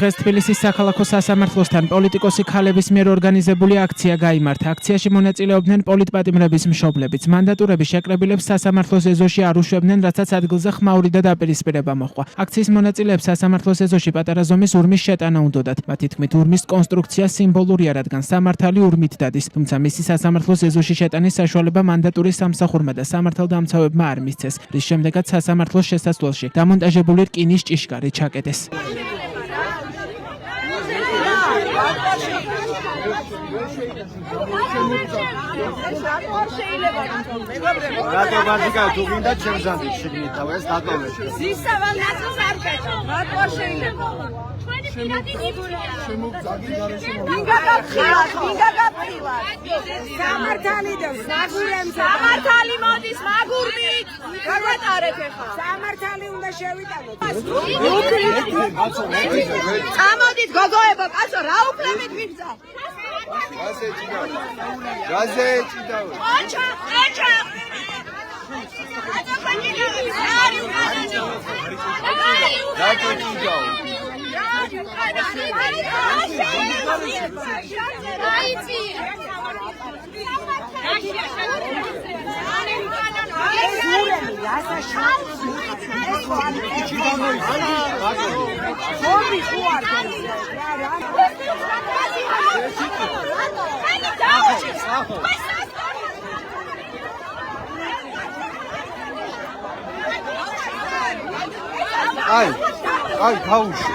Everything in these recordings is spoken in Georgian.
დღეს თბილისის საქალაქო სასამართლოსთან პოლიტიკოსი ქალების მიერ ორგანიზებული აქცია გაიმართა. აქციაში მონაწილეობდნენ პოლიტპატიმრების მშობლებიც. მანდატურების შეკრებილებს სასამართლოს ეზოში არ უშვებდნენ, რასაც ადგილზე ხმაური და დაპირისპირება მოჰყვა. აქციის მონაწილეებს სასამართლოს ეზოში პატარა ზომის ურმის შეტანა უნდოდათ. მათი თქმით, ურმის კონსტრუქცია სიმბოლურია, რადგან სამართალი ურმით დადის. თუმცა მისი სასამართლოს ეზოში შეტანის საშუალება მანდატურის სამსახურმა და სამართალდამცავებმა არ მისცეს, რის შემდეგაც სასამართლოს შესასვლელში დამონტაჟებული რკინის ჭიშკარი ჩაკეტეს. რატო ვარდიკა თუ გინდა ჩემზანდით შეგნით და ეს დატოვეთ. ზისავალ ნაწილს არ კეთო. რატო არ შეიძლება? ჩვენი პირადი ნიბურია. ვინ გაგაფრთხილათ? სამართალი და მაგურემზე. სამართალი მოდის მაგურით. გავატარეთ ახლა. სამართალი უნდა შევიტანოთ. წამოდით გოგოებო, კაცო, რა უფლებით მიგზა? გაზეთი დავე. ოჩა. აი, გაუშვი.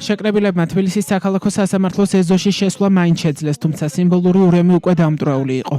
შეკრებილებმა თბილისის საქალაქო სასამართლოს ეზოში შესვლა მაინც შეძლეს, თუმცა სიმბოლური ურემი უკვე დამტვრეული იყო.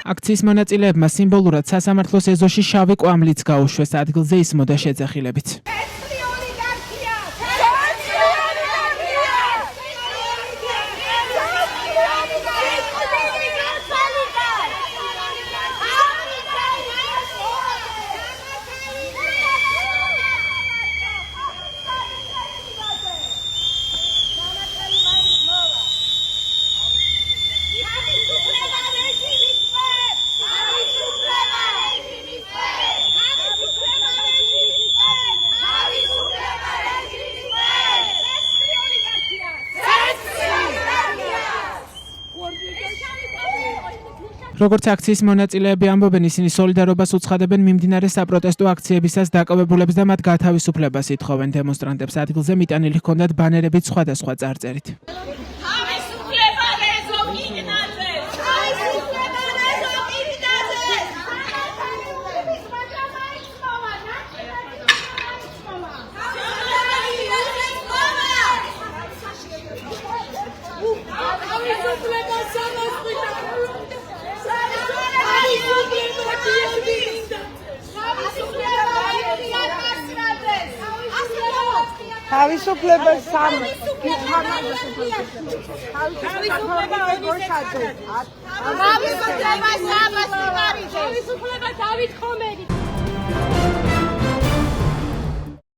აქციის მონაწილეებმა სიმბოლურად სასამართლოს ეზოში შავი კვამლიც გაუშვეს, ადგილზე ისმოდა შეძახილებიც. როგორც აქციის მონაწილეები ამბობენ, ისინი სოლიდარობას უცხადებენ მიმდინარე საპროტესტო აქციებისას დაკავებულებს და მათ გათავისუფლებას ითხოვენ. დემონსტრანტებს ადგილზე მიტანილი ჰქონდათ ბანერებით სხვადასხვა წარწერით. თავისუფლება სამი. თავისუფლება სამას ვიყარით. თავისუფლება დავით ხომერი.